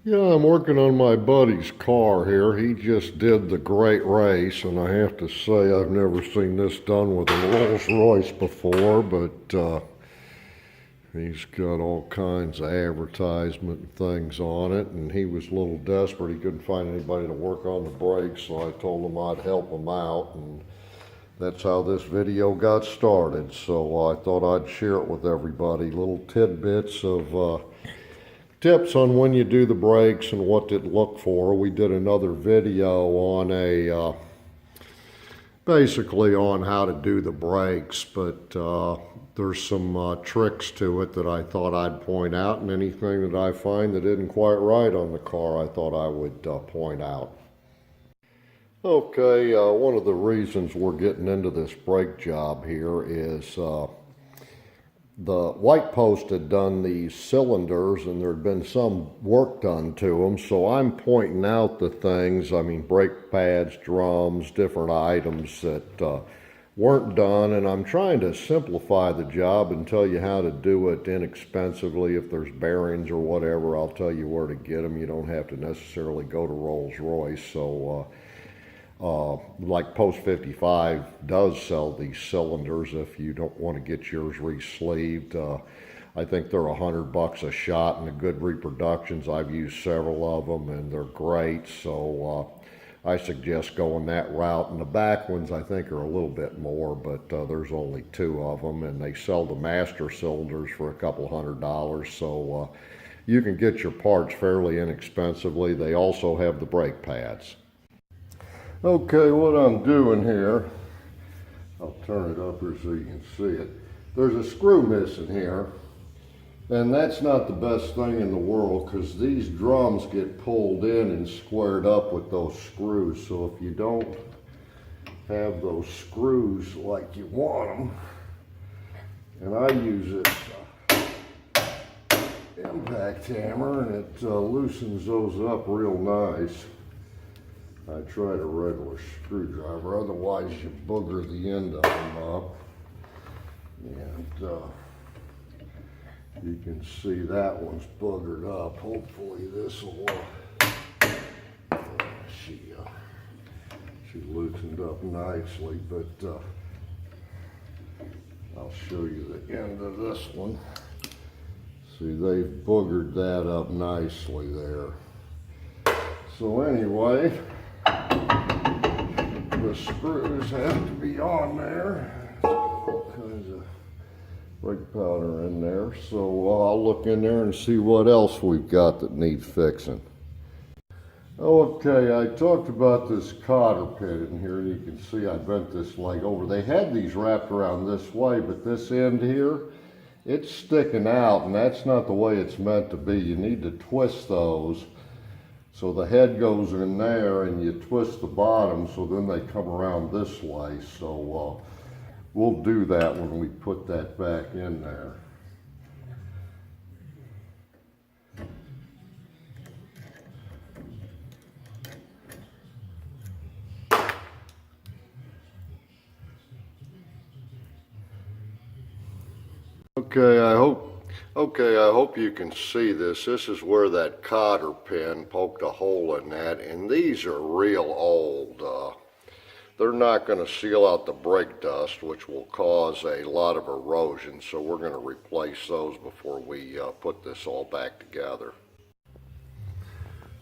Yeah, I'm working on my buddy's car here. He just did the great race, and I have to say I've never seen this done with a Rolls Royce before, but he's got all kinds of advertisement and things on it, and he was a little desperate. He couldn't find anybody to work on the brakes, so I told him I'd help him out, and that's how this video got started. So I thought I'd share it with everybody, little tidbits of tips on when you do the brakes and what to look for. We did another video on basically on how to do the brakes, but there's some tricks to it that I thought I'd point out, and anything that I find that isn't quite right on the car I thought I would point out. Okay, one of the reasons we're getting into this brake job here is the white post had done these cylinders and there had been some work done to them, so I'm pointing out the things, brake pads, drums, different items that weren't done, and I'm trying to simplify the job and tell you how to do it inexpensively. If there's bearings or whatever, I'll tell you where to get them. You don't have to necessarily go to Rolls Royce. So like Post 55 does sell these cylinders if you don't want to get yours re-sleeved. I think they're $100 a shot, and the good reproductions, I've used several of them and they're great, so I suggest going that route. And the back ones I think are a little bit more, but there's only 2 of them, and they sell the master cylinders for a couple $100, so you can get your parts fairly inexpensively. They also have the brake pads. Okay, what I'm doing here, I'll turn it up here so you can see it. There's a screw missing here, and that's not the best thing in the world because these drums get pulled in and squared up with those screws. So if you don't have those screws like you want them, and I use this impact hammer, and it loosens those up real nice. I tried a regular screwdriver, otherwise you booger the end of them up. And you can see that one's boogered up. Hopefully this will, she loosened up nicely, but I'll show you the end of this one. See, they've boogered that up nicely there. So anyway, the screws have to be on there. All kinds of brake powder in there. So I'll look in there and see what else we've got that needs fixing. Okay, I talked about this cotter pit in here. You can see I bent this leg over. They had these wrapped around this way, but this end here, it's sticking out, and that's not the way it's meant to be. You need to twist those. So the head goes in there and you twist the bottom, so then they come around this way. So we'll do that when we put that back in there. Okay, I hope you can see this. This is where that cotter pin poked a hole in that, and these are real old. They're not going to seal out the brake dust, which will cause a lot of erosion, so we're going to replace those before we put this all back together.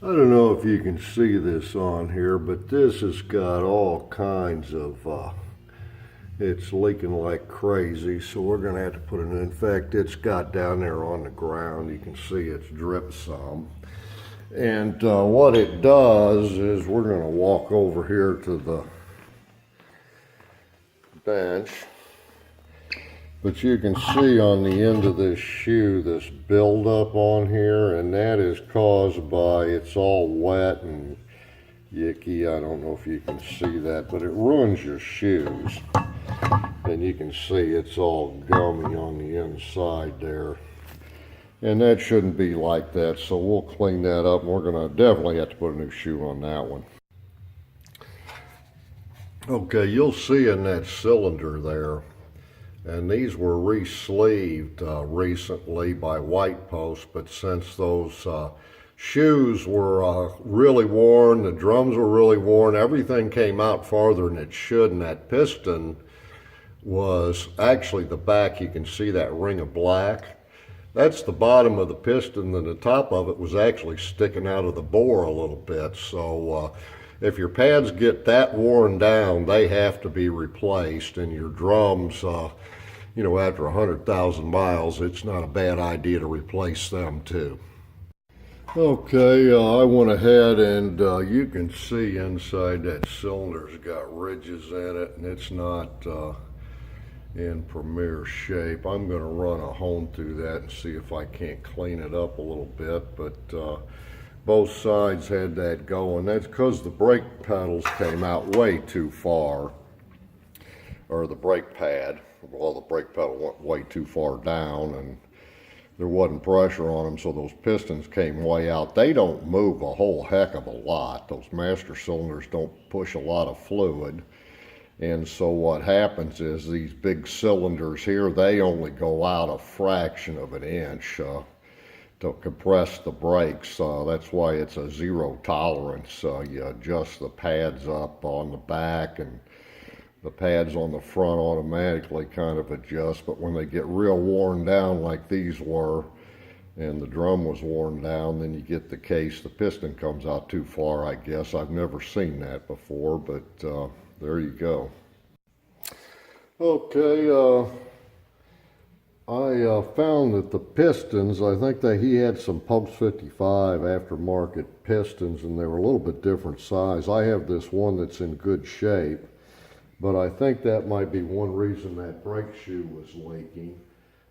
I don't know if you can see this on here, but this has got all kinds of it's leaking like crazy, so we're going to have to put it in. In fact, it's got down there on the ground. You can see it's dripped some. And what it does is we're going to walk over here to the bench. But you can see on the end of this shoe this buildup on here, and that is caused by it's all wet and yicky. I don't know if you can see that, but it ruins your shoes. And you can see it's all gummy on the inside there. And that shouldn't be like that, so we'll clean that up, and we're going to definitely have to put a new shoe on that one. Okay, you'll see in that cylinder there, and these were re-sleeved recently by White Post, but since those shoes were really worn, the drums were really worn, everything came out farther than it should, and that piston was actually the back. You can see that ring of black. That's the bottom of the piston, and the top of it was actually sticking out of the bore a little bit. So if your pads get that worn down, they have to be replaced, and your drums, you know, after 100,000 miles, it's not a bad idea to replace them too. Okay, I went ahead and you can see inside that cylinder's got ridges in it, and it's not in premier shape. I'm going to run a hone through that and see if I can't clean it up a little bit, but both sides had that going. That's because the brake pedals came out way too far, or the brake pad. Well, the brake pedal went way too far down, and there wasn't pressure on them, so those pistons came way out. They don't move a whole heck of a lot. Those master cylinders don't push a lot of fluid. And so what happens is these big cylinders here, they only go out a fraction of an inch to compress the brakes. That's why it's a zero tolerance. You adjust the pads up on the back, and the pads on the front automatically kind of adjust. But when they get real worn down like these were, and the drum was worn down, then you get the case, the piston comes out too far, I guess. I've never seen that before, but there you go. Okay, I found that the pistons, I think that he had some Post 55 aftermarket pistons, and they were a little bit different size. I have this one that's in good shape, but I think that might be one reason that brake shoe was leaking.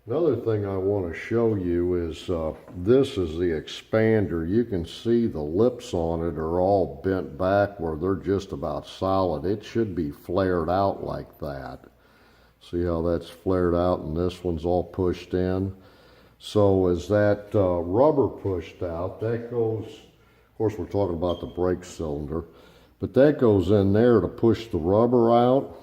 Another thing I want to show you is this is the expander. You can see the lips on it are all bent back where they're just about solid. It should be flared out like that. See how that's flared out, and this one's all pushed in. So as that rubber pushed out, that goes, of course we're talking about the brake cylinder, but that goes in there to push the rubber out.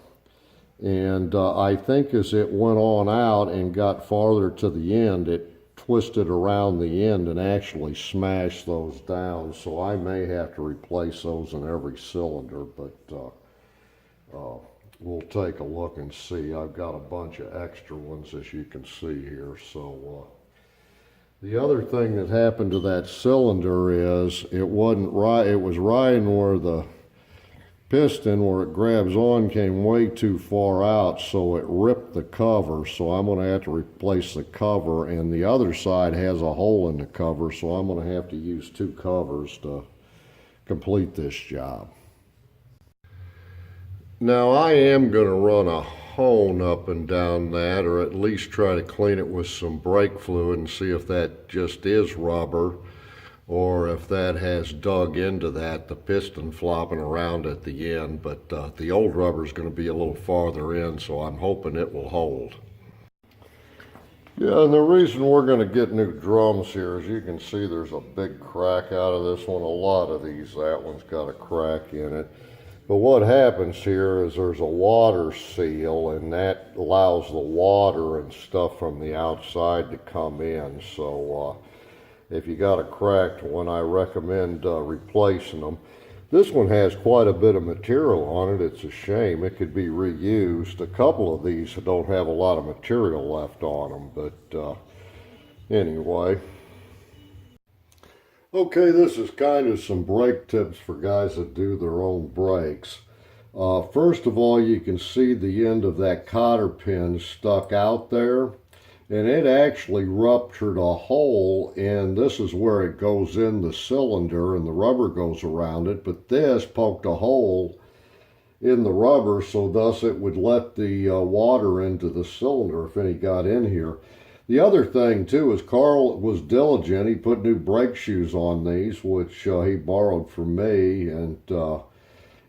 And I think as it went on out and got farther to the end, it twisted around the end and actually smashed those down. So I may have to replace those in every cylinder, but we'll take a look and see. I've got a bunch of extra ones, as you can see here. So the other thing that happened to that cylinder is it wasn't right. It was riding where the piston, where it grabs on, came way too far out, so it ripped the cover. So I'm going to have to replace the cover, and the other side has a hole in the cover, so I'm going to have to use two covers to complete this job. Now I am going to run a hone up and down that, or at least try to clean it with some brake fluid and see if that just is rubber, or if that has dug into that, the piston flopping around at the end. But the old rubber is going to be a little farther in, so I'm hoping it will hold. Yeah, and the reason we're going to get new drums here, as you can see, there's a big crack out of this one. A lot of these, that one's got a crack in it. But what happens here is there's a water seal, and that allows the water and stuff from the outside to come in. So if you got a cracked one, I recommend replacing them. This one has quite a bit of material on it. It's a shame. It could be reused. A couple of these don't have a lot of material left on them, but anyway. Okay, this is kind of some brake tips for guys that do their own brakes. First of all, you can see the end of that cotter pin stuck out there, and it actually ruptured a hole, and this is where it goes in the cylinder and the rubber goes around it, but this poked a hole in the rubber, so thus it would let the water into the cylinder if any got in here. The other thing too is Carl was diligent. He put new brake shoes on these, which he borrowed from me, and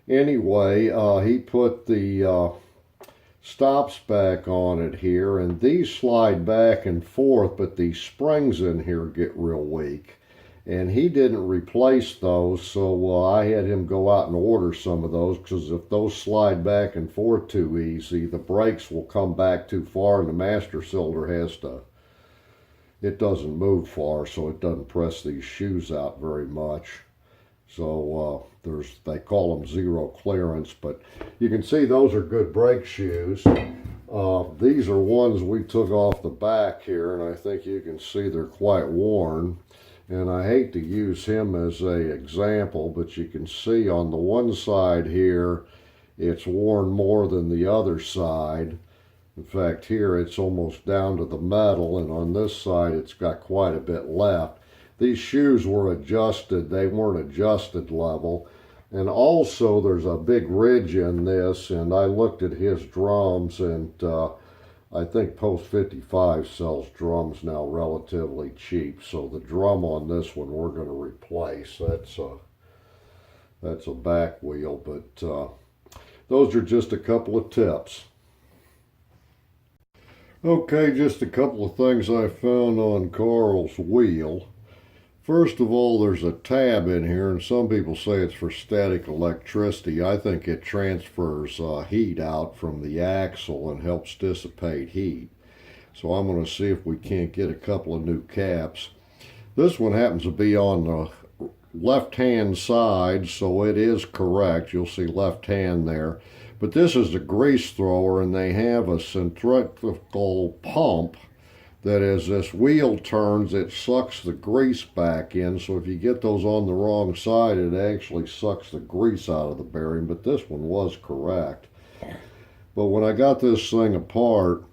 anyway, he put the stops back on it here, and these slide back and forth, but these springs in here get real weak, and he didn't replace those, so I had him go out and order some of those, because if those slide back and forth too easy, the brakes will come back too far, and the master cylinder has to, it doesn't move far, so it doesn't press these shoes out very much. So they call them zero clearance, but you can see those are good brake shoes. These are ones we took off the back here, and I think you can see they're quite worn. And I hate to use him as an example, but you can see on the one side here, it's worn more than the other side. In fact, here it's almost down to the metal, and on this side it's got quite a bit left. These shoes were adjusted, they weren't adjusted level. And also there's a big ridge in this, and I looked at his drums, and I think Post 55 sells drums now relatively cheap. So the drum on this one we're going to replace. That's a back wheel, but those are just a couple of tips. Okay, just a couple of things I found on Carl's wheel. First of all, there's a tab in here, and some people say it's for static electricity. I think it transfers heat out from the axle and helps dissipate heat. So I'm going to see if we can't get a couple of new caps. This one happens to be on the left-hand side, so it is correct. You'll see left hand there. But this is a grease thrower, and they have a centrifugal pump that as this wheel turns, it sucks the grease back in. So if you get those on the wrong side, it actually sucks the grease out of the bearing. But this one was correct. But when I got this thing apart,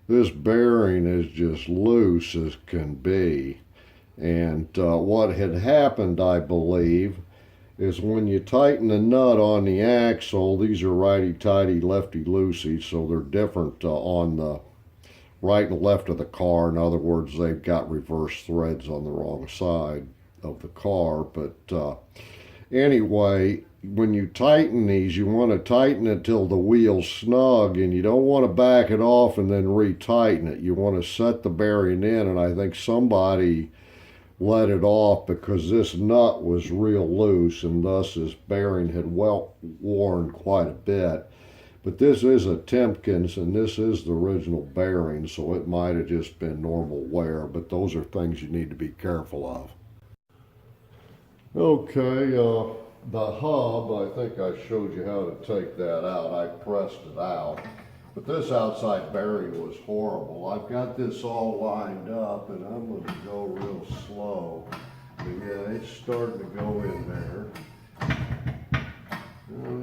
this bearing is just loose as can be. And what had happened, I believe, is when you tighten the nut on the axle, these are righty-tighty, lefty-loosey, so they're different on the right and left of the car. In other words, they've got reverse threads on the wrong side of the car. But anyway, when you tighten these, you want to tighten it till the wheel's snug, and you don't want to back it off and then retighten it. You want to set the bearing in, and I think somebody let it off because this nut was real loose, and thus this bearing had well worn quite a bit. But this is a Timkins, and this is the original bearing, so it might have just been normal wear, but those are things you need to be careful of. Okay, the hub, I think I showed you how to take that out. I pressed it out. But this outside bearing was horrible. I've got this all lined up, and I'm going to go real slow. But yeah, it's starting to go in there.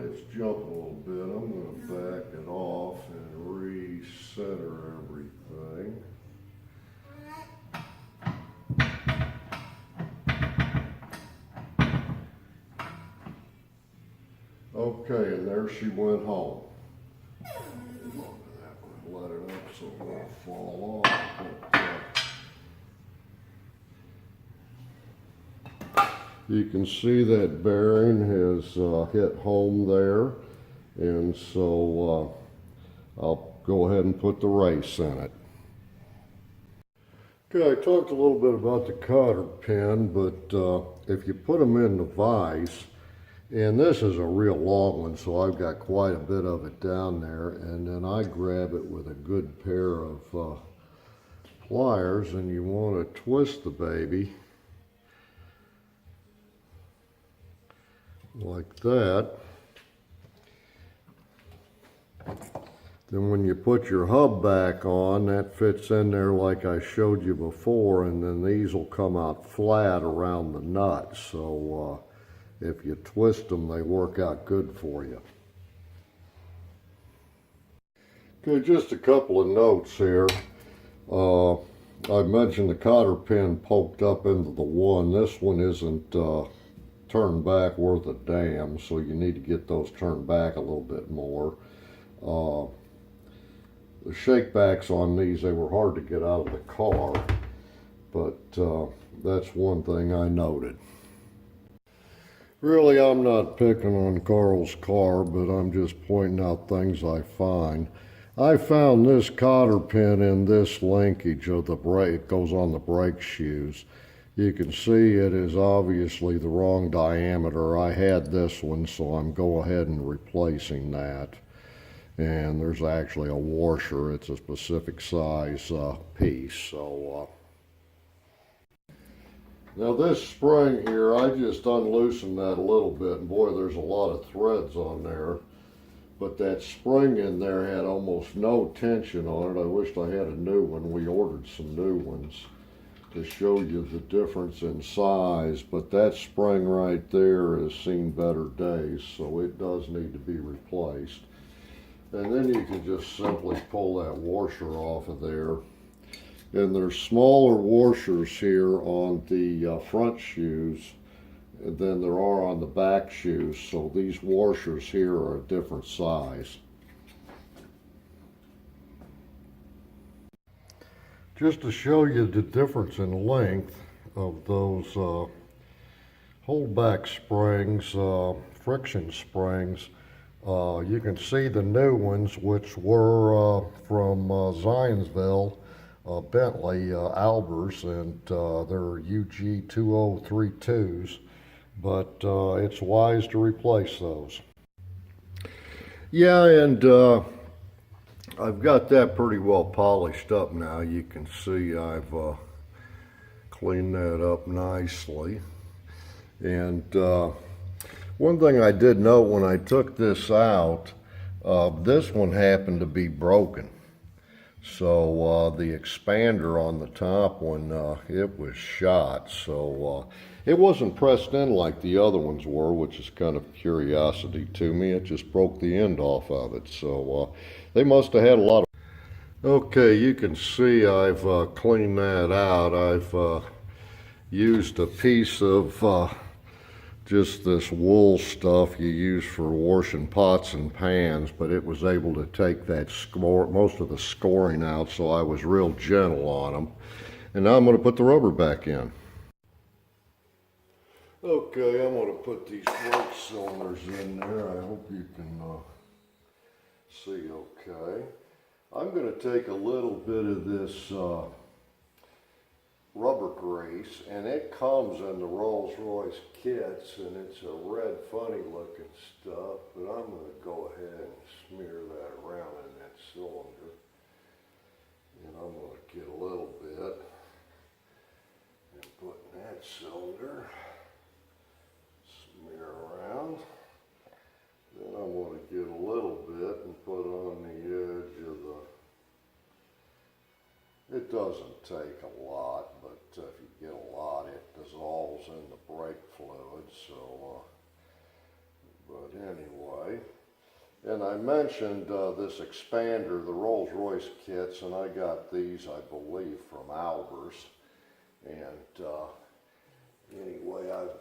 It's jumping a little bit. I'm going to back it off and recenter everything. Okay, and there she went home. Let it up so it won't fall off. But, you can see that bearing has hit home there, and so I'll go ahead and put the race in it. Okay, I talked a little bit about the cotter pin, but if you put them in the vise, and this is a real long one, so I've got quite a bit of it down there, and then I grab it with a good pair of pliers, and you want to twist the baby like that. Then when you put your hub back on, that fits in there like I showed you before, and then these will come out flat around the nut. So if you twist them, they work out good for you. Okay, just a couple of notes here. I mentioned the cotter pin poked up into the one. This one isn't turned back worth a damn, so you need to get those turned back a little bit more. The shakebacks on these, they were hard to get out of the car, but that's one thing I noted. Really, I'm not picking on Carl's car, but I'm just pointing out things I find. I found this cotter pin in this linkage of the brake. It goes on the brake shoes. You can see it is obviously the wrong diameter. I had this one, so I'm going ahead and replacing that. And there's actually a washer. It's a specific size piece. So Now this spring here, I just unloosened that a little bit, and boy, there's a lot of threads on there. But that spring in there had almost no tension on it. I wished I had a new one. We ordered some new ones to show you the difference in size, but that spring right there has seen better days, so it does need to be replaced. And then you can just simply pull that washer off of there. And there's smaller washers here on the front shoes than there are on the back shoes, so these washers here are a different size. Just to show you the difference in length of those holdback springs, friction springs, you can see the new ones, which were from Zionsville, Bentley, Albers, and they're UG2032s, but it's wise to replace those. Yeah, and I've got that pretty well polished up now. You can see I've cleaned that up nicely. And one thing I did note when I took this out, this one happened to be broken. So the expander on the top one, it was shot. So it wasn't pressed in like the other ones were, which is kind of curiosity to me. It just broke the end off of it. So they must have had a lot of... Okay, you can see I've cleaned that out. I've used a piece of just this wool stuff you use for washing pots and pans, but it was able to take that most of the scoring out, so I was real gentle on them. And now I'm going to put the rubber back in. Okay, I'm going to put these brake cylinders in there. I hope you can see okay. I'm going to take a little bit of this rubber grease, and it comes in the Rolls-Royce kits, and it's a red funny looking stuff, but I'm going to go ahead and smear that around in that cylinder. And I'm going to get a little bit and put in that cylinder, smear around. Then I'm going to get a little bit and put on the edge of the... It doesn't take a lot, but if you get a lot, it dissolves in the brake fluid. So, but anyway, and I mentioned this expander, the Rolls-Royce kits, and I got these, I believe, from Albers. And anyway, I've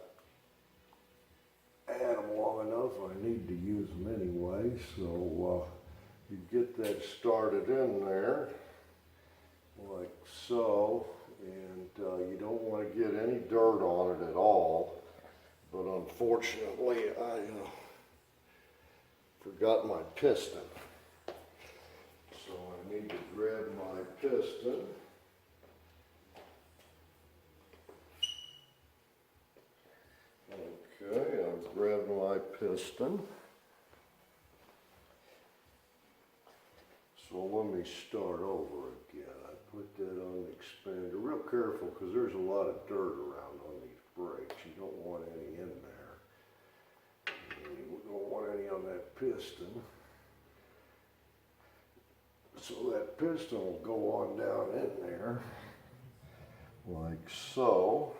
had them long enough. I need to use them anyway. So you get that started in there, like so, and you don't want to get any dirt on it at all, but unfortunately I forgot my piston, so I need to grab my piston. Okay, I've grabbed my piston. So let me start over again. I put that on the expander. Real careful, because there's a lot of dirt around on these brakes. You don't want any in there. And you don't want any on that piston. So that piston will go on down in there, like so.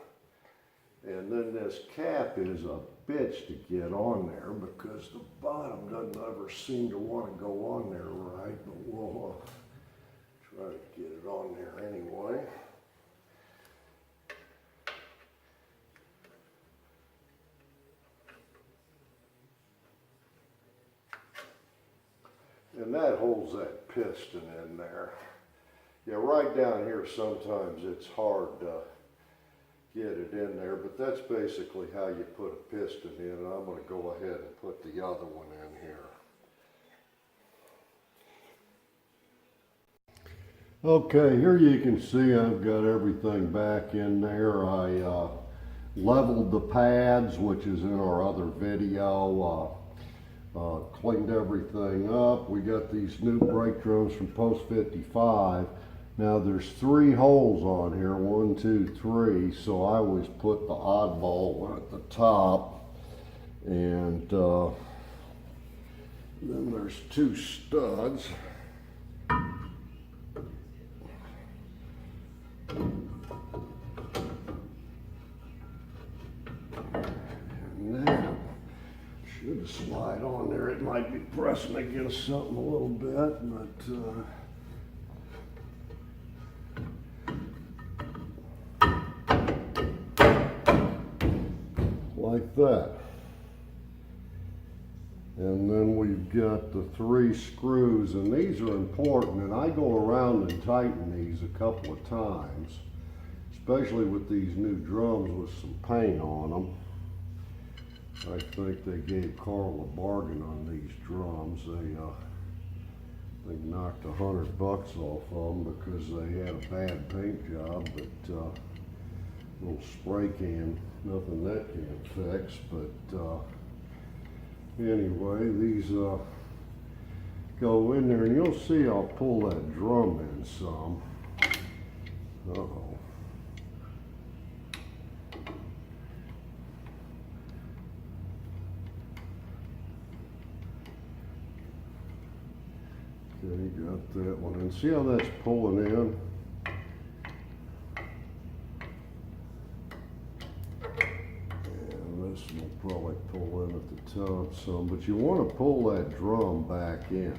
And then this cap is a bitch to get on there because the bottom doesn't ever seem to want to go on there right, but we'll try to get it on there anyway. And that holds that piston in there. Yeah, right down here sometimes it's hard to get it in there, but that's basically how you put a piston in. And I'm going to go ahead and put the other one in here. Okay, here you can see I've got everything back in there. I leveled the pads, which is in our other video. Cleaned everything up. We got these new brake drums from Post 55. Now there's 3 holes on here, 1, 2, 3, so I always put the oddball one at the top, and then there's 2 studs. And that should slide on there. It might be pressing against something a little bit, but like that. And then we've got the 3 screws, and these are important, and I go around and tighten these a couple of times, especially with these new drums with some paint on them. I think they gave Carl a bargain on these drums. They knocked $100 off of them because they had a bad paint job, but little spray can, nothing that can't fix. But anyway, these go in there, and you'll see I'll pull that drum in some. Uh-oh. Okay, got that one, and see how that's pulling in? And this will probably pull in at the top some, but you want to pull that drum back in.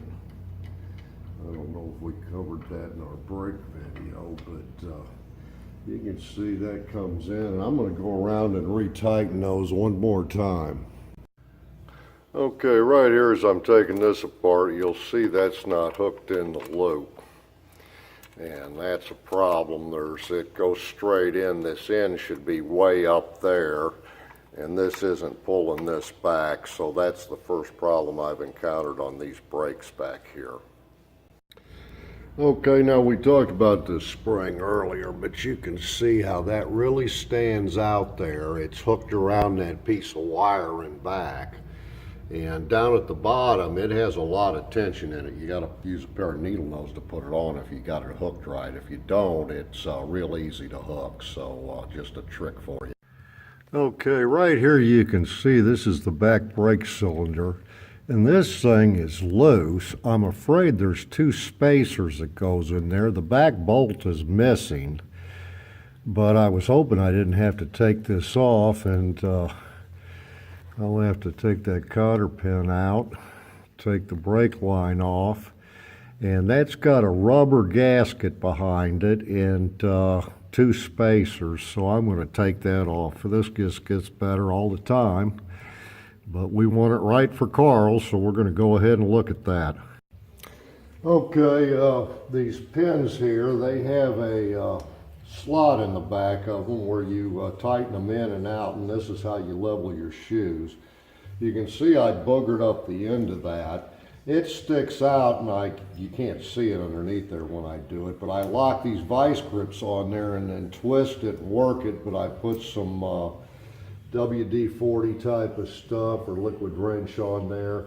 I don't know if we covered that in our brake video, but you can see that comes in, and I'm going to go around and retighten those one more time. Okay, right here as I'm taking this apart, you'll see that's not hooked in the loop. And that's a problem. It goes straight in. This end should be way up there, and this isn't pulling this back, so that's the first problem I've encountered on these brakes back here. Okay, now we talked about this spring earlier, but you can see how that really stands out there. It's hooked around that piece of wire in back. And down at the bottom, it has a lot of tension in it. You got to use a pair of needle nose to put it on if you got it hooked right. If you don't, it's real easy to hook. So just a trick for you. Okay, right here you can see this is the back brake cylinder. And this thing is loose. I'm afraid there's 2 spacers that goes in there. The back bolt is missing. But I was hoping I didn't have to take this off, and I'll have to take that cotter pin out, take the brake line off, and that's got a rubber gasket behind it and 2 spacers, so I'm going to take that off. This just gets better all the time, but we want it right for Carl, so we're going to go ahead and look at that. Okay, these pins here, they have a slot in the back of them where you tighten them in and out, and this is how you level your shoes. You can see I boogered up the end of that. It sticks out, and you can't see it underneath there when I do it, but I lock these vice grips on there and then twist it and work it, but I put some WD-40 type of stuff or liquid wrench on there.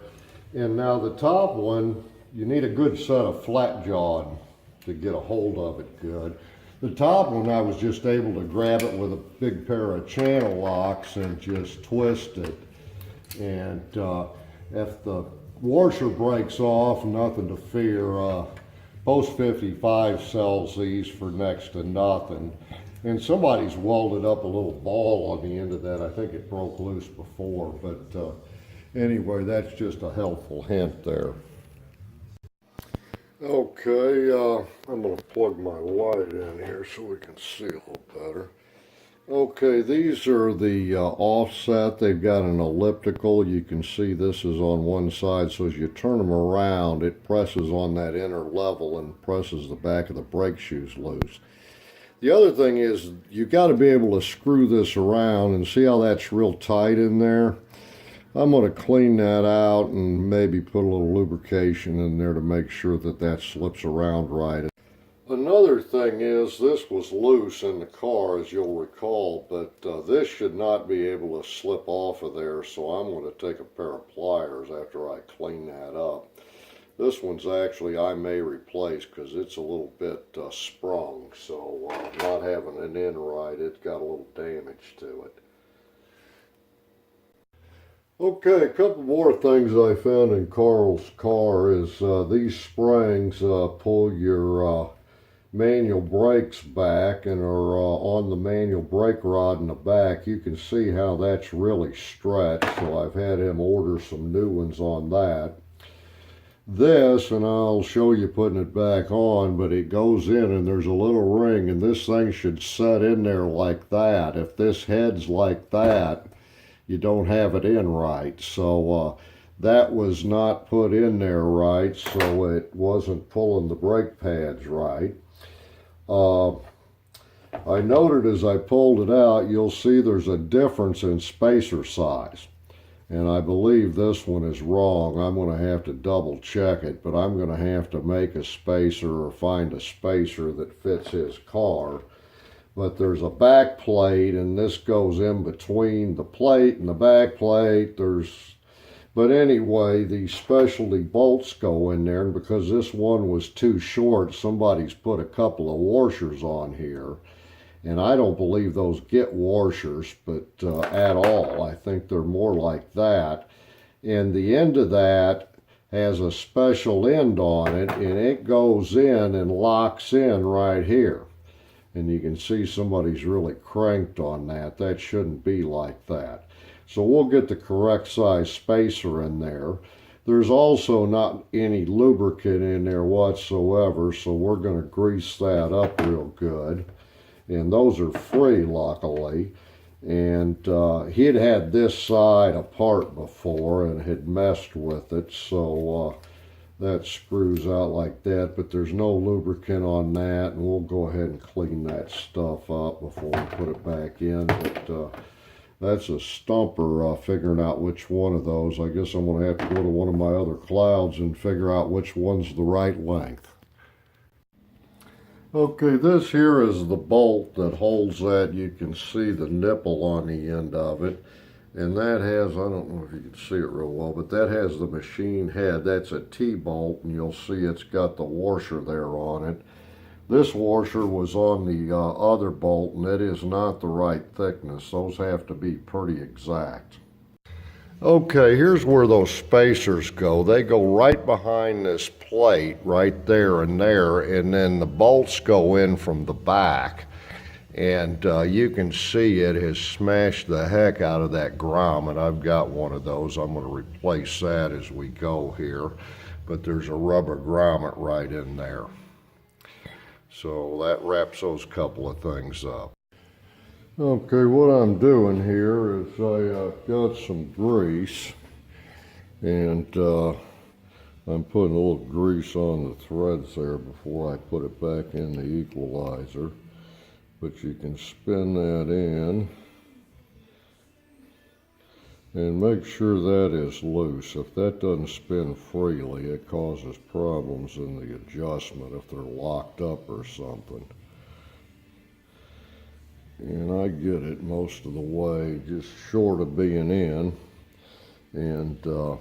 And now the top one, you need a good set of flat jawed to get a hold of it good. The top one, I was just able to grab it with a big pair of channel locks and just twist it. And if the washer breaks off, nothing to fear. Post 55 sells these for next to nothing. And somebody's welded up a little ball on the end of that. I think it broke loose before, but anyway, that's just a helpful hint there. Okay, I'm going to plug my light in here so we can see a little better. Okay, these are the offset. They've got an elliptical. You can see this is on one side, so as you turn them around, it presses on that inner level and presses the back of the brake shoes loose. The other thing is you've got to be able to screw this around, and see how that's real tight in there? I'm going to clean that out and maybe put a little lubrication in there to make sure that that slips around right. Another thing is this was loose in the car, as you'll recall, but this should not be able to slip off of there, so I'm going to take a pair of pliers after I clean that up. This one's actually I may replace because it's a little bit sprung, so not having an in right, it's got a little damage to it. Okay, a couple more things I found in Carl's car is these springs pull your manual brakes back and are on the manual brake rod in the back. You can see how that's really stretched, so I've had him order some new ones on that. This, and I'll show you putting it back on, but it goes in and there's a little ring, and this thing should set in there like that. If this head's like that, you don't have it in right. So that was not put in there right, so it wasn't pulling the brake pads right. I noted as I pulled it out, you'll see there's a difference in spacer size. And I believe this one is wrong. I'm going to have to double check it, but I'm going to have to make a spacer or find a spacer that fits his car. But there's a back plate, and this goes in between the plate and the back plate. But anyway, these specialty bolts go in there, and because this one was too short, somebody's put a couple of washers on here. And I don't believe those get washers, but at all. I think they're more like that. And the end of that has a special end on it, and it goes in and locks in right here. And you can see somebody's really cranked on that. That shouldn't be like that. So we'll get the correct size spacer in there. There's also not any lubricant in there whatsoever, so we're going to grease that up real good. And those are free, luckily. And he'd had this side apart before and had messed with it, so that screws out like that, but there's no lubricant on that, and we'll go ahead and clean that stuff up before we put it back in. But that's a stumper figuring out which one of those. I guess I'm going to have to go to one of my other clouds and figure out which one's the right length. Okay, this here is the bolt that holds that. You can see the nipple on the end of it. And that has, I don't know if you can see it real well, but that has the machine head. That's a T-bolt, and you'll see it's got the washer there on it. This washer was on the other bolt, and it is not the right thickness. Those have to be pretty exact. Okay, here's where those spacers go. They go right behind this plate, right there and there, and then the bolts go in from the back. And you can see it has smashed the heck out of that grommet. I've got one of those. I'm going to replace that as we go here. But there's a rubber grommet right in there. So that wraps those couple of things up. Okay, what I'm doing here is I got some grease. And I'm putting a little grease on the threads there before I put it back in the equalizer. But you can spin that in and make sure that is loose. If that doesn't spin freely, it causes problems in the adjustment if they're locked up or something. And I get it most of the way, just short of being in. And then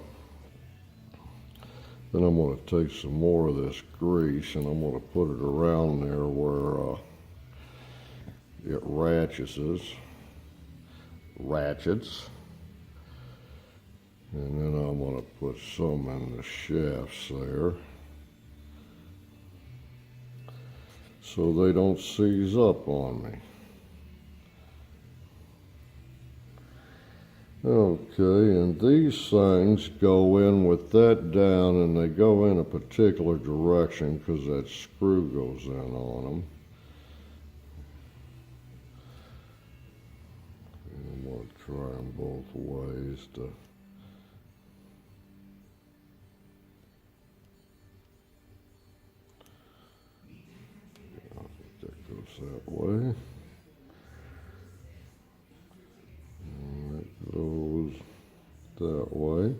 I'm going to take some more of this grease and I'm going to put it around there where it ratchets, and then I'm going to put some in the shafts there so they don't seize up on me. Okay, and these things go in with that down, and they go in a particular direction because that screw goes in on them. I'm going to try them both ways to that goes that way. And it goes that way.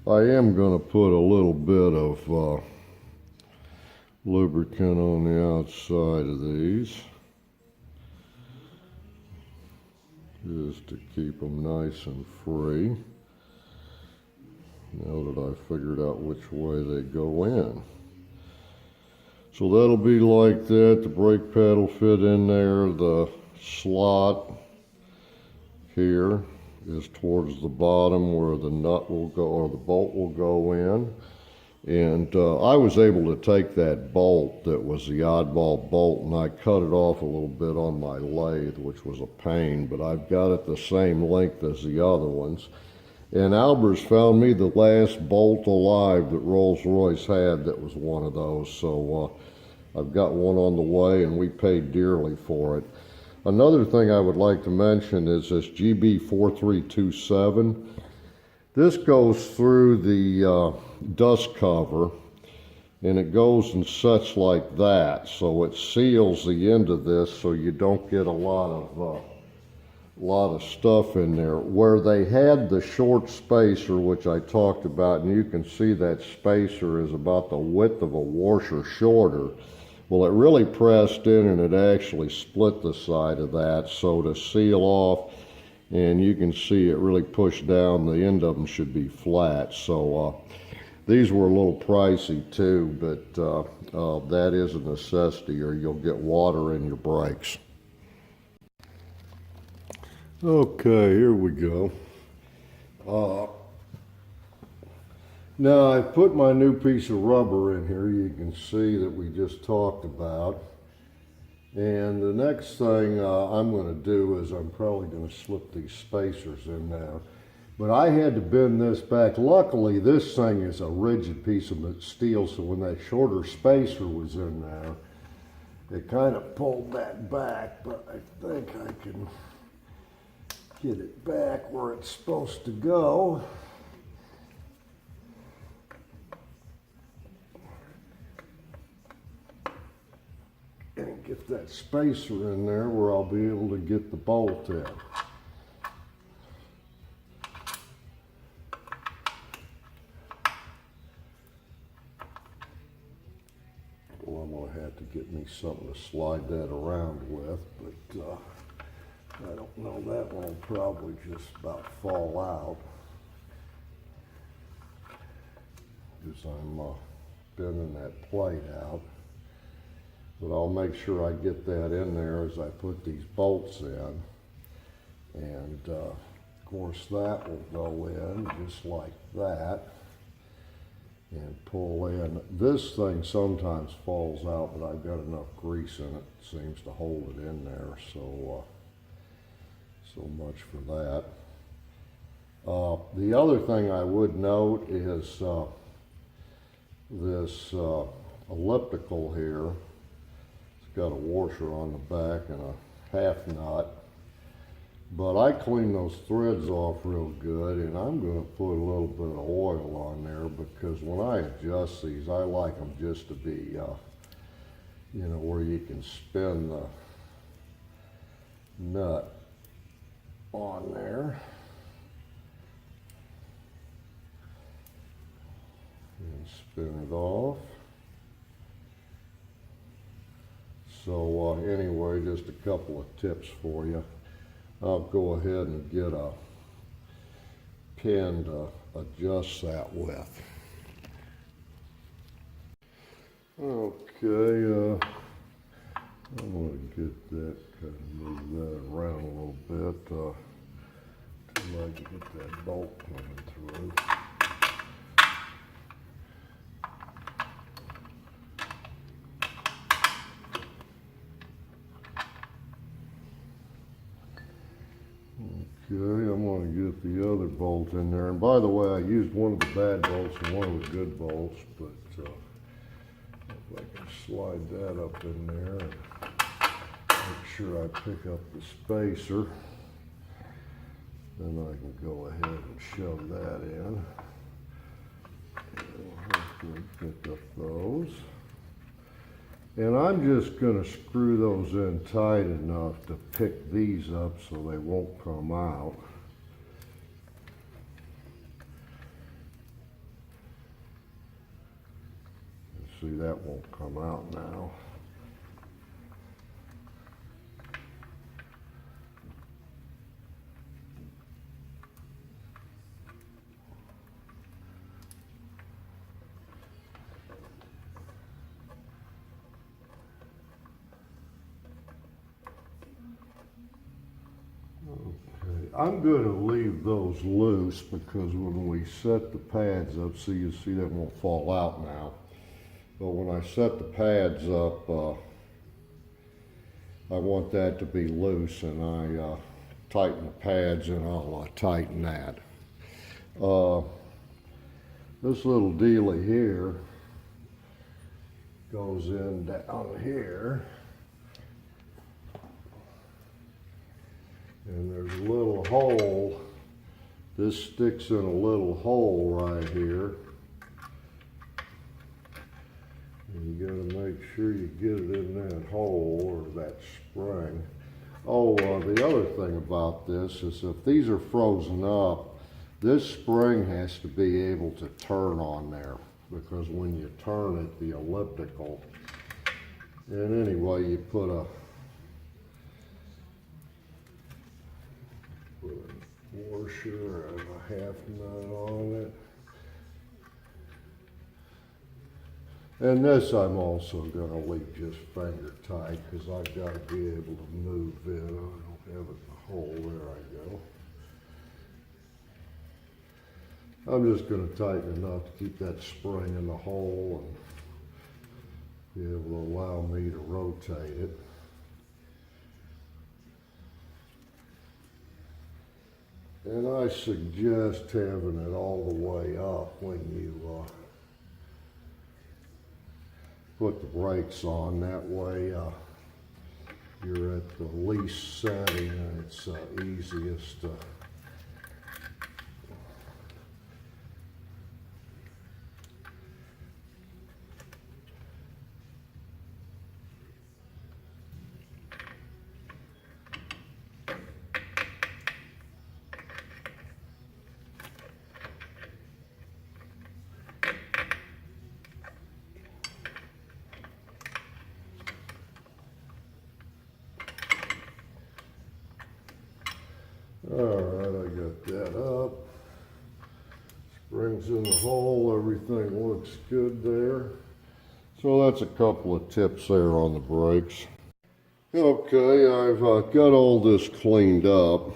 I am going to put a little bit of lubricant on the outside of these, just to keep them nice and free. now that I've figured out which way they go in. So that'll be like that. The brake pad will fit in there. The slot here is towards the bottom where the nut will go, or the bolt will go in. And I was able to take that bolt that was the oddball bolt, and I cut it off a little bit on my lathe, which was a pain, but I've got it the same length as the other ones. And Albers found me the last bolt alive that Rolls-Royce had that was one of those. So I've got one on the way, and we paid dearly for it. Another thing I would like to mention is this GB4327. This goes through the dust cover, and it goes and sets like that, so it seals the end of this so you don't get a lot of stuff in there. Where they had the short spacer, which I talked about, and you can see that spacer is about the width of a washer shorter. Well, it really pressed in, and it actually split the side of that, so to seal off, and you can see it really pushed down, the end of them should be flat. So these were a little pricey too, but that is a necessity, or you'll get water in your brakes. Okay, here we go. Now I've put my new piece of rubber in here, you can see that we just talked about. And the next thing I'm going to do is I'm probably going to slip these spacers in now. But I had to bend this back. Luckily, this thing is a rigid piece of steel, so when that shorter spacer was in there, it kind of pulled that back, but I think I can get it back where it's supposed to go. And get that spacer in there where I'll be able to get the bolt in. Well, I'm going to have to get me something to slide that around with, but I don't know, that one will probably just about fall out because I'm bending that plate out. But I'll make sure I get that in there as I put these bolts in. And of course that will go in just like that and pull in. This thing sometimes falls out, but I've got enough grease in it, seems to hold it in there. So, so much for that. The other thing I would note is this elliptical here. Got a washer on the back and a half nut, but I clean those threads off real good, and I'm going to put a little bit of oil on there because when I adjust these, I like them just to be you know, where you can spin the nut on there and spin it off. So anyway, just a couple of tips for you. I'll go ahead and get a pin to adjust that with. Okay, I'm going to get that, kind of move that around a little bit till I can get that bolt coming through. Okay, I'm going to get the other bolt in there. And by the way, I used one of the bad bolts and one of the good bolts, but if I can slide that up in there and make sure I pick up the spacer, then I can go ahead and shove that in. And hopefully pick up those. And I'm just going to screw those in tight enough to pick these up so they won't come out. See, that won't come out now. I'm going to leave those loose because when we set the pads up, see, you see that won't fall out now. But when I set the pads up, I want that to be loose, and I tighten the pads, and I'll tighten that. This little dealie here goes in down here. And there's a little hole. This sticks in a little hole right here. And you gotta make sure you get it in that hole or that spring. Oh, the other thing about this is if these are frozen up, this spring has to be able to turn on there, because when you turn it, the elliptical. And anyway, you put a washer and a half nut on it. And this I'm also going to leave just finger tight because I've got to be able to move it. I don't have it in the hole. There I go. I'm just going to tighten enough to keep that spring in the hole and be able to allow me to rotate it. And I suggest having it all the way up when you put the brakes on. That way you're at the least setting and it's easiest to Alright, I got that up. Springs in the hole, everything looks good there. So that's a couple of tips there on the brakes. Okay, I've got all this cleaned up.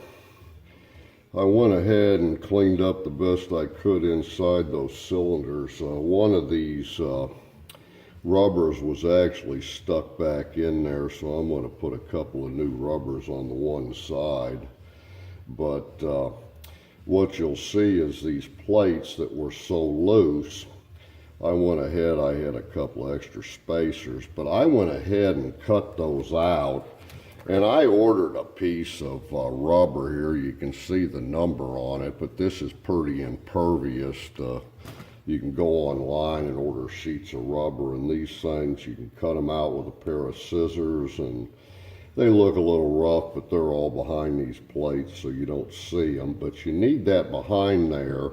I went ahead and cleaned up the best I could inside those cylinders. One of these rubbers was actually stuck back in there, so I'm going to put a couple of new rubbers on the one side. But what you'll see is these plates that were so loose, I went ahead, I had a couple extra spacers, but I went ahead and cut those out, and I ordered a piece of rubber here. You can see the number on it, but this is pretty impervious. You can go online and order sheets of rubber, and these things, you can cut them out with a pair of scissors, and they look a little rough, but they're all behind these plates so you don't see them. But you need that behind there,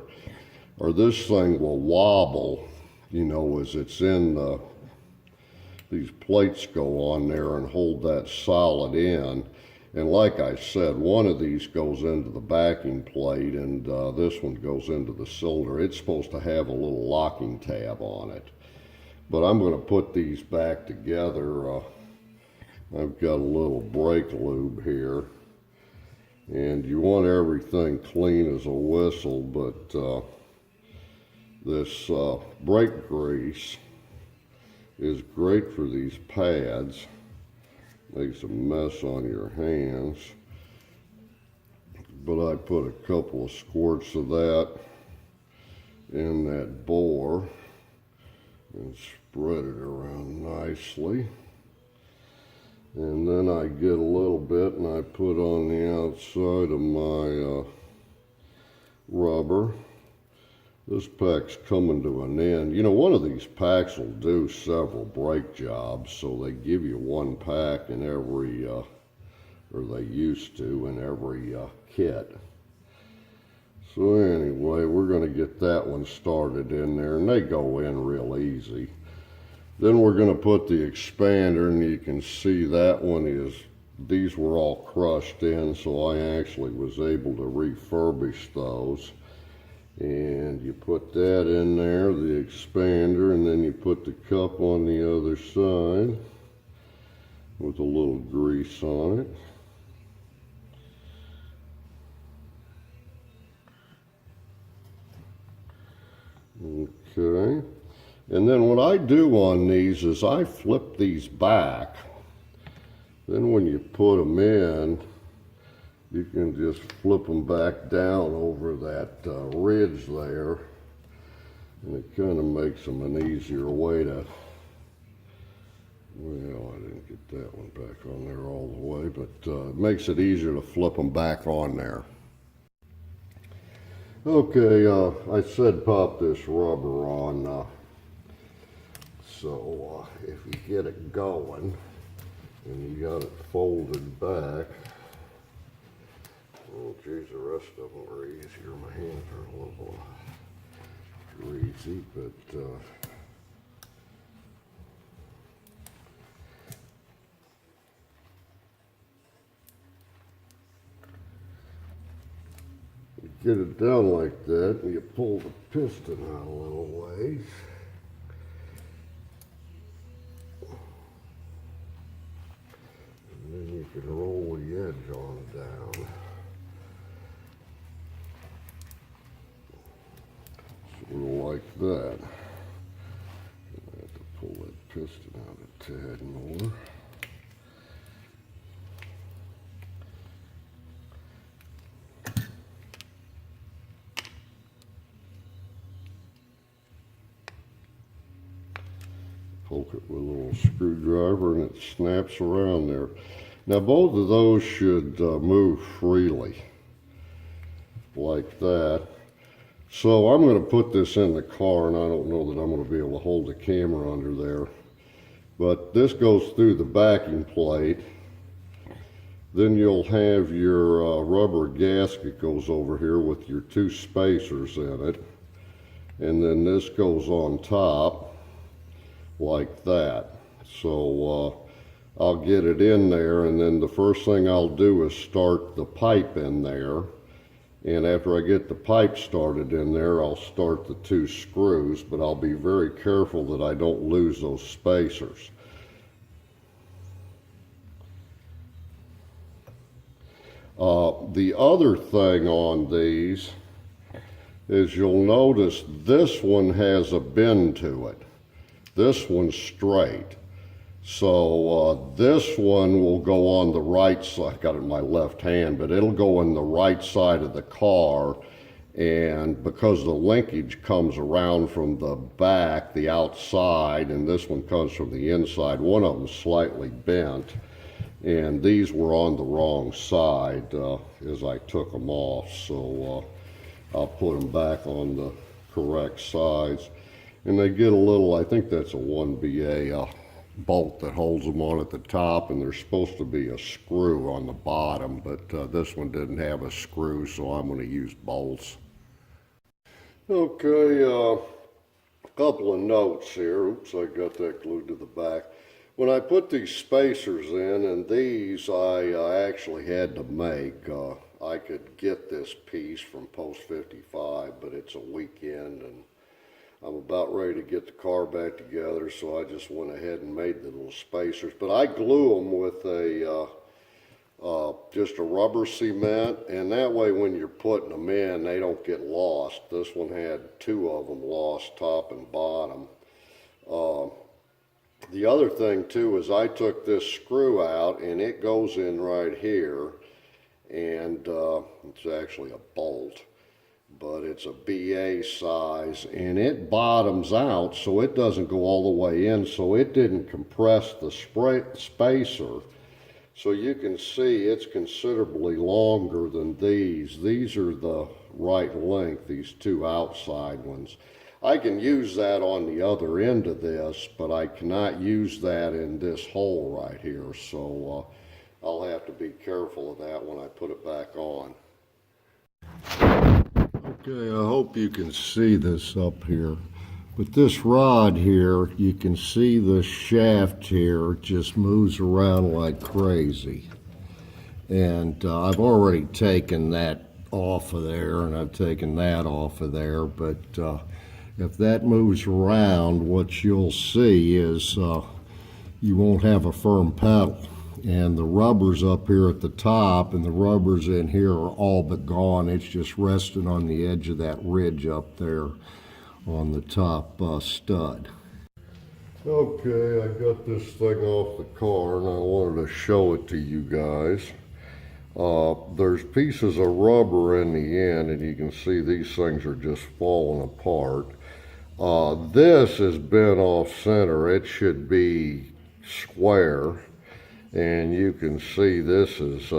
or this thing will wobble, you know, as it's in these plates go on there and hold that solid in. And like I said, one of these goes into the backing plate, and this one goes into the cylinder. It's supposed to have a little locking tab on it. But I'm going to put these back together. I've got a little brake lube here, and you want everything clean as a whistle, but this brake grease is great for these pads. Makes a mess on your hands, but I put a couple of squirts of that in that bore and spread it around nicely. And then I get a little bit and I put on the outside of my rubber. This pack's coming to an end. You know, one of these packs will do several brake jobs, so they give you one pack in every, or they used to, in every kit. So anyway, we're going to get that one started in there, and they go in real easy. Then we're going to put the expander, and you can see that one is, these were all crushed in, so I actually was able to refurbish those. And you put that in there, the expander, and then you put the cup on the other side with a little grease on it. Okay. And then what I do on these is I flip these back. Then when you put them in, you can just flip them back down over that ridge there. And it kind of makes them an easier way to, well, I didn't get that one back on there all the way, but it makes it easier to flip them back on there. Okay, I said pop this rubber on, so if you get it going and you got it folded back, oh geez, the rest of them are easier. My hands are a little greasy, but get it down like that, and you pull the piston out a little ways. And then you can roll the edge on down. Sort of like that. I have to pull that piston out a tad more. Poke it with a little screwdriver and it snaps around there. Now both of those should move freely like that. So I'm going to put this in the car, and I don't know that I'm going to be able to hold the camera under there. But this goes through the backing plate. Then you'll have your rubber gasket goes over here with your two spacers in it. And then this goes on top like that. So I'll get it in there, and then the first thing I'll do is start the pipe in there. And after I get the pipe started in there, I'll start the two screws, but I'll be very careful that I don't lose those spacers. The other thing on these is you'll notice this one has a bend to it. This one's straight. So this one will go on the right side. I got it in my left hand, but it'll go on the right side of the car. And because the linkage comes around from the back, the outside, and this one comes from the inside, one of them's slightly bent. And these were on the wrong side as I took them off. So I'll put them back on the correct sides. And they get a little, I think that's a 1BA bolt that holds them on at the top, and there's supposed to be a screw on the bottom, but this one didn't have a screw, so I'm going to use bolts. Okay, a couple of notes here. Oops, I got that glued to the back. When I put these spacers in, and these I actually had to make, I could get this piece from Post 55, but it's a weekend, and I'm about ready to get the car back together, so I just went ahead and made the little spacers. But I glue them with a just a rubber cement, and that way when you're putting them in, they don't get lost. This one had two of them lost, top and bottom. The other thing too is I took this screw out, and it goes in right here, and it's actually a bolt, but it's a BA size, and it bottoms out so it doesn't go all the way in, so it didn't compress the spacer. So you can see it's considerably longer than these. These are the right length, these two outside ones. I can use that on the other end of this, but I cannot use that in this hole right here, so I'll have to be careful of that when I put it back on. Okay, I hope you can see this up here. But this rod here, you can see the shaft here just moves around like crazy. And I've already taken that off of there, and I've taken that off of there. But if that moves around, what you'll see is you won't have a firm pedal. And the rubbers up here at the top and the rubbers in here are all but gone. It's just resting on the edge of that ridge up there. on the top stud. Okay, I got this thing off the car and I wanted to show it to you guys. There's pieces of rubber in the end, and you can see these things are just falling apart. This is bent off center. It should be square, and you can see this is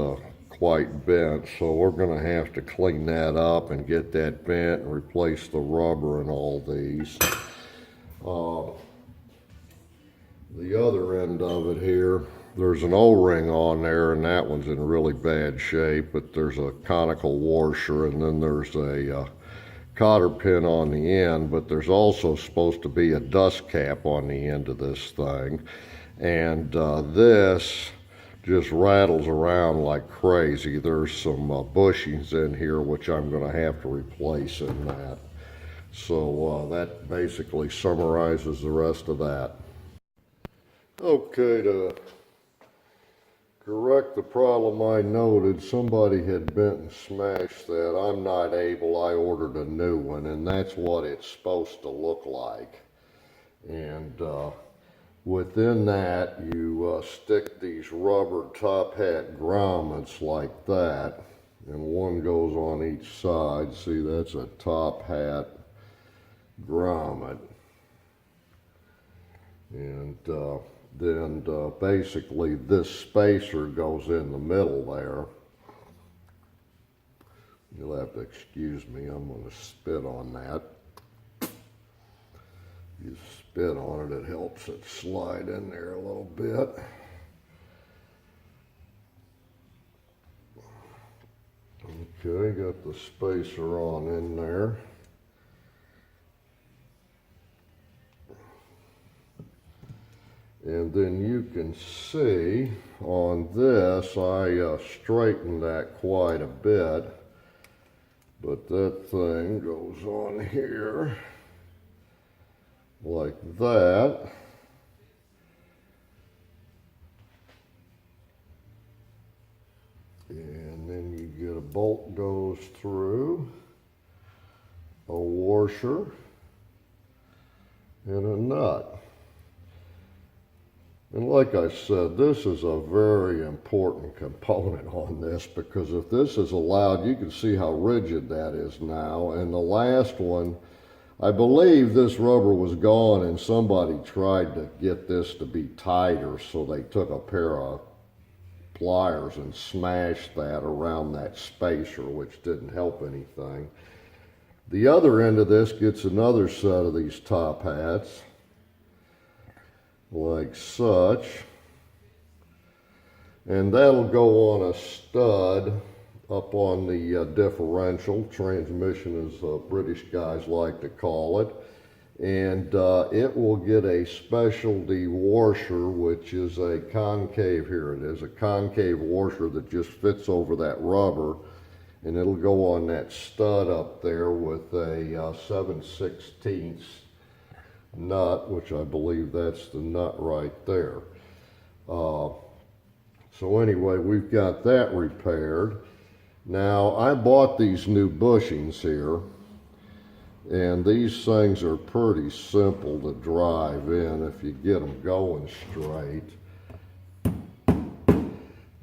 quite bent, so we're going to have to clean that up and get that bent and replace the rubber in all these. The other end of it here, there's an O-ring on there, and that one's in really bad shape, but there's a conical washer, and then there's a cotter pin on the end, but there's also supposed to be a dust cap on the end of this thing. And this just rattles around like crazy. There's some bushings in here, which I'm going to have to replace in that. So that basically summarizes the rest of that. Okay, to correct the problem I noted, somebody had bent and smashed that. I'm not able, I ordered a new one, and that's what it's supposed to look like. And within that, you stick these rubber top hat grommets like that, and one goes on each side. See, that's a top hat grommet. And then basically this spacer goes in the middle there. You'll have to excuse me, I'm going to spit on that. You spit on it, it helps it slide in there a little bit. Okay, got the spacer on in there. And then you can see on this, I straightened that quite a bit, but that thing goes on here like that. And then you get a bolt goes through, a washer, and a nut. And like I said, this is a very important component on this, because if this is allowed, you can see how rigid that is now. And the last one, I believe this rubber was gone and somebody tried to get this to be tighter, so they took a pair of pliers and smashed that around that spacer, which didn't help anything. The other end of this gets another set of these top hats, like such, and that'll go on a stud up on the differential transmission, as British guys like to call it, and it will get a specialty washer, which is a concave, here it is, a concave washer that just fits over that rubber, and it'll go on that stud up there with a 7/16 nut, which I believe that's the nut right there. So anyway, we've got that repaired. Now, I bought these new bushings here, and these things are pretty simple to drive in if you get them going straight.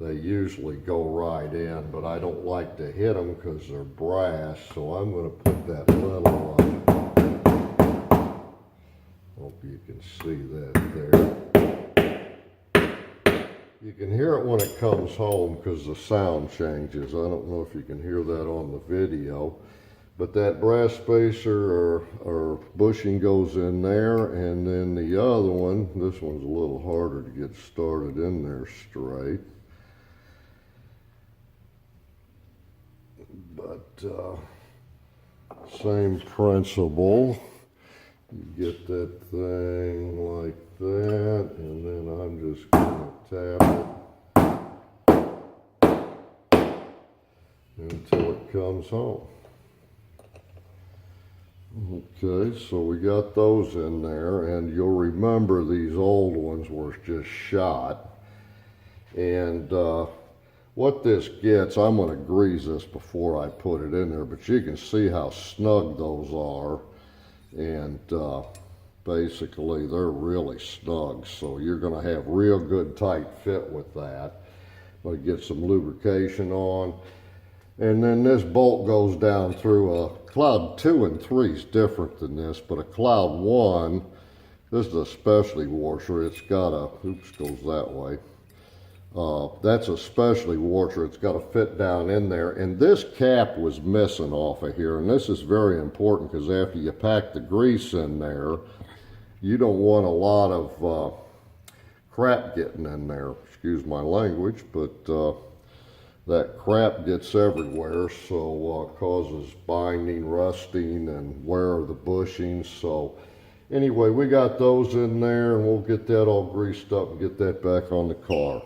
They usually go right in, but I don't like to hit them because they're brass, so I'm going to put that little on. Hope you can see that there. You can hear it when it comes home because the sound changes. I don't know if you can hear that on the video, but that brass spacer or bushing goes in there, and then the other one, this one's a little harder to get started in there straight. But same principle. You get that thing like that, and then I'm just going to tap it until it comes home. Okay, so we got those in there, and you'll remember these old ones were just shot. And what this gets, I'm going to grease this before I put it in there, but you can see how snug those are. and basically they're really snug, so you're going to have real good tight fit with that. But get some lubrication on, and then this bolt goes down through a cloud 2 and 3 is different than this, but a cloud 1, this is a specialty washer. It's got a, oops, goes that way. That's a specialty washer. It's got to fit down in there, and this cap was missing off of here, and this is very important because after you pack the grease in there, you don't want a lot of crap getting in there. Excuse my language, but that crap gets everywhere, so causes binding, rusting, and wear of the bushings. So anyway, we got those in there, and we'll get that all greased up and get that back on the car.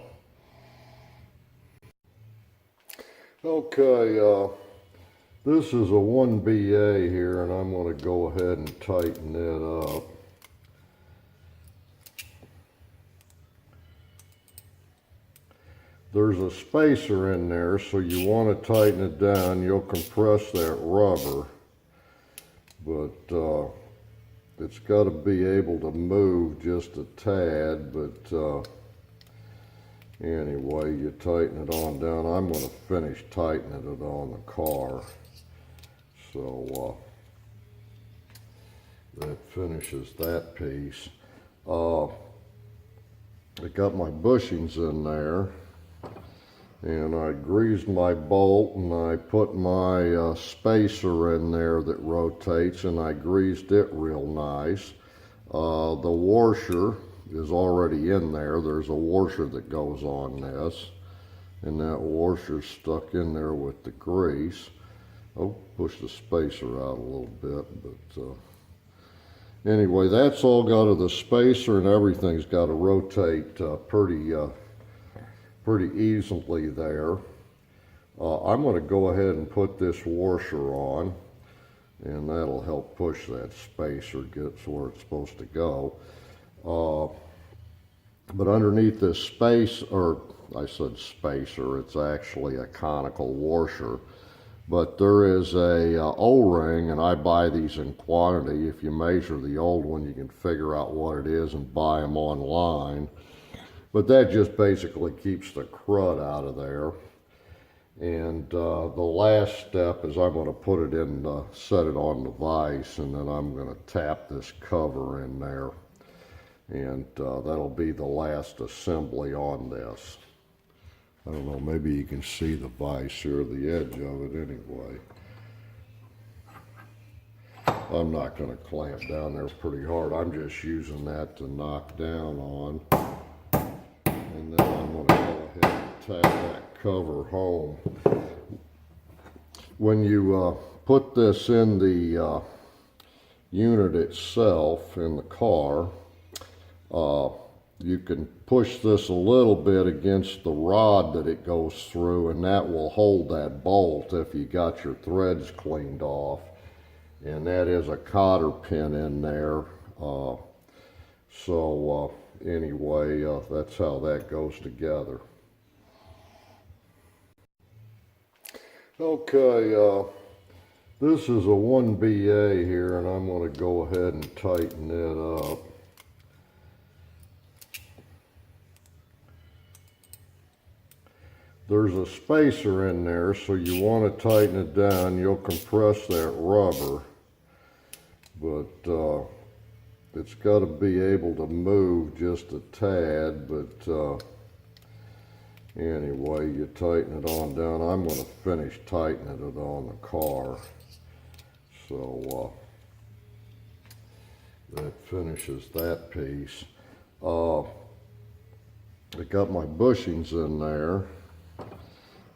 Okay, this is a 1BA here, and I'm going to go ahead and tighten it up. There's a spacer in there, so you want to tighten it down. You'll compress that rubber, but it's got to be able to move just a tad. But anyway, you tighten it on down. I'm going to finish tightening it on the car. So that finishes that piece. I got my bushings in there. And I greased my bolt, and I put my spacer in there that rotates, and I greased it real nice. The washer is already in there. There's a washer that goes on this, and that washer's stuck in there with the grease. Oh, push the spacer out a little bit, but anyway, that's all got to the spacer, and everything's got to rotate pretty easily there. I'm going to go ahead and put this washer on, and that'll help push that spacer, get to where it's supposed to go. But underneath this I said spacer, it's actually a conical washer. But there is a O-ring, and I buy these in quantity. If you measure the old one, you can figure out what it is and buy them online. But that just basically keeps the crud out of there. And the last step is I'm going to put it in, set it on the vise, and then I'm going to tap this cover in there. And that'll be the last assembly on this. I don't know, maybe you can see the vise or the edge of it anyway. I'm not going to clamp down there pretty hard. I'm just using that to knock down on. And then I'm going to go ahead and tap that cover home. When you put this in the unit itself in the car, you can push this a little bit against the rod that it goes through, and that will hold that bolt if you got your threads cleaned off. And that is a cotter pin in there. Anyway, that's how that goes together. Okay, this is a 1BA here, and I'm going to go ahead and tighten it up. There's a spacer in there, so you want to tighten it down. You'll compress that rubber, but it's got to be able to move just a tad. But anyway, you tighten it on down. I'm going to finish tightening it on the car. So that finishes that piece. I got my bushings in there,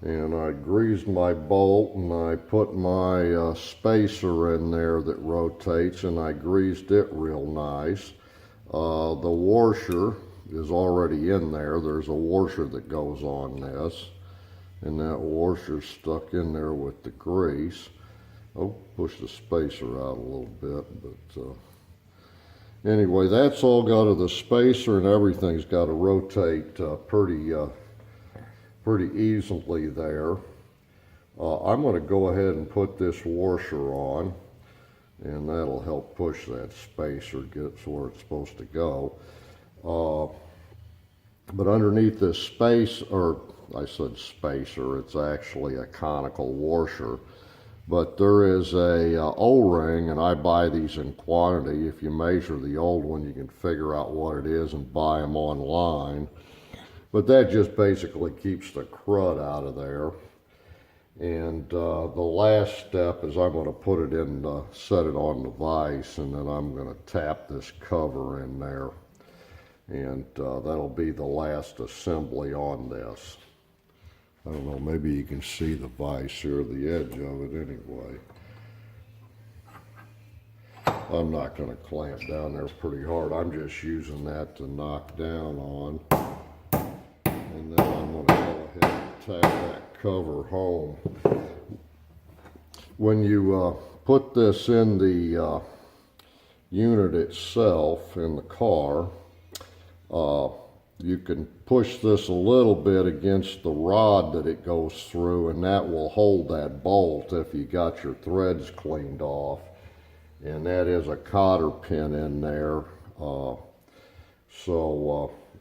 and I greased my bolt, and I put my spacer in there that rotates, and I greased it real nice. The washer is already in there. There's a washer that goes on this, and that washer's stuck in there with the grease. Oh, push the spacer out a little bit, but anyway, that's all got to the spacer, and everything's got to rotate pretty easily there. I'm going to go ahead and put this washer on. and that'll help push that spacer, get it to where it's supposed to go. But underneath this space, or I said spacer, it's actually a conical washer. But there is a O-ring, and I buy these in quantity. If you measure the old one, you can figure out what it is and buy them online. But that just basically keeps the crud out of there. And the last step is I'm going to put it in, set it on the vise, and then I'm going to tap this cover in there. And that'll be the last assembly on this. I don't know, maybe you can see the vise here, the edge of it anyway. I'm not going to clamp down there pretty hard. I'm just using that to knock down on. And then I'm going to go ahead and tap that cover home. When you put this in the unit itself in the car, you can push this a little bit against the rod that it goes through, and that will hold that bolt if you got your threads cleaned off. And that is a cotter pin in there.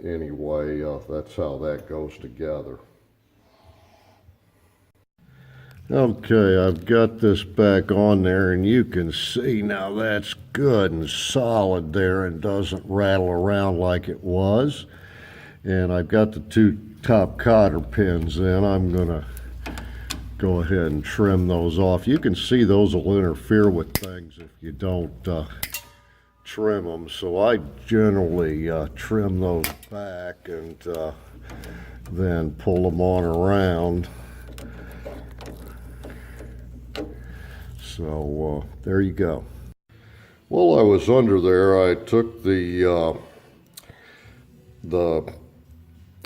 Anyway, that's how that goes together. Okay, I've got this back on there, and you can see now that's good and solid there and doesn't rattle around like it was. And I've got the two top cotter pins in. I'm going to go ahead and trim those off. You can see those will interfere with things if you don't trim them. So I generally trim those back and then pull them on around. So there you go. While I was under there, I took the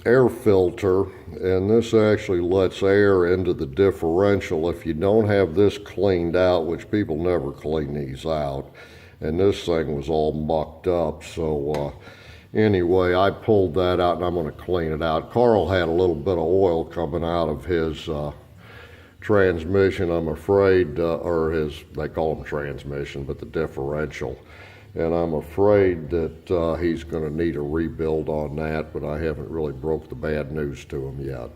air filter, and this actually lets air into the differential. If you don't have this cleaned out, which people never clean these out, and this thing was all mucked up, so anyway, I pulled that out and I'm going to clean it out. Carl had a little bit of oil coming out of his transmission, I'm afraid, or his, they call them transmission, but the differential. And I'm afraid that he's going to need a rebuild on that, but I haven't really broke the bad news to him yet.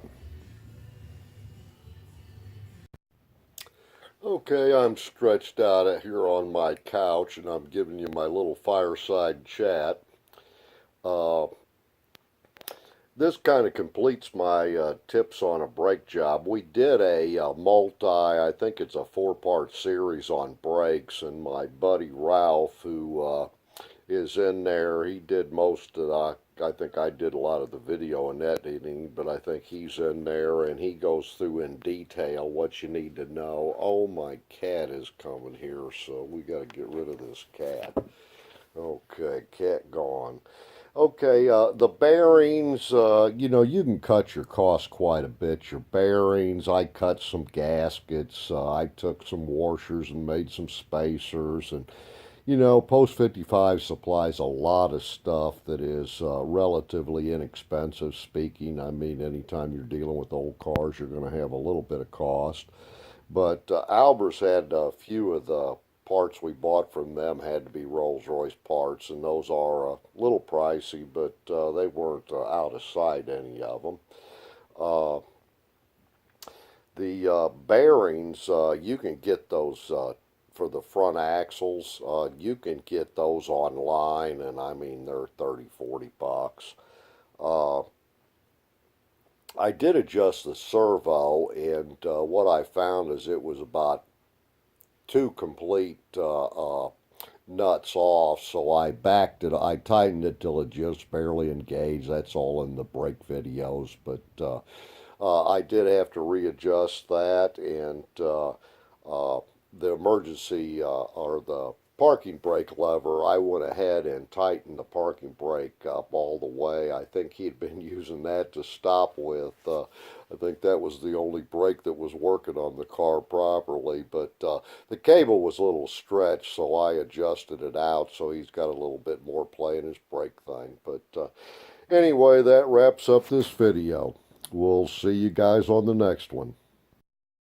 Okay, I'm stretched out here on my couch, and I'm giving you my little fireside chat. This kind of completes my tips on a brake job. We did a I think it's a 4-part series on brakes, and my buddy Ralph, who is in there, he did most of I think I did a lot of the video and editing, but I think he's in there, and he goes through in detail what you need to know. Oh, my cat is coming here, so we got to get rid of this cat. Okay, cat gone. Okay, the bearings, you know, you can cut your costs quite a bit. Your bearings, I cut some gaskets, I took some washers and made some spacers, and, you know, Post 55 supplies a lot of stuff that is relatively inexpensive speaking. I mean, anytime you're dealing with old cars, you're going to have a little bit of cost. But Albers had a few of the parts we bought from them had to be Rolls-Royce parts, and those are a little pricey, but they weren't out of sight, any of them. The bearings, you can get those for the front axles. You can get those online, and I mean, they're 30, 40 bucks. I did adjust the servo, and what I found is it was about 2 complete nuts off, so I backed it. I tightened it till it just barely engaged. That's all in the brake videos, but I did have to readjust that, and the emergency or the parking brake lever, I went ahead and tightened the parking brake up all the way. I think he'd been using that to stop with. I think that was the only brake that was working on the car properly, but the cable was a little stretched, so I adjusted it out so he's got a little bit more play in his brake thing. But anyway, that wraps up this video. We'll see you guys on the next one.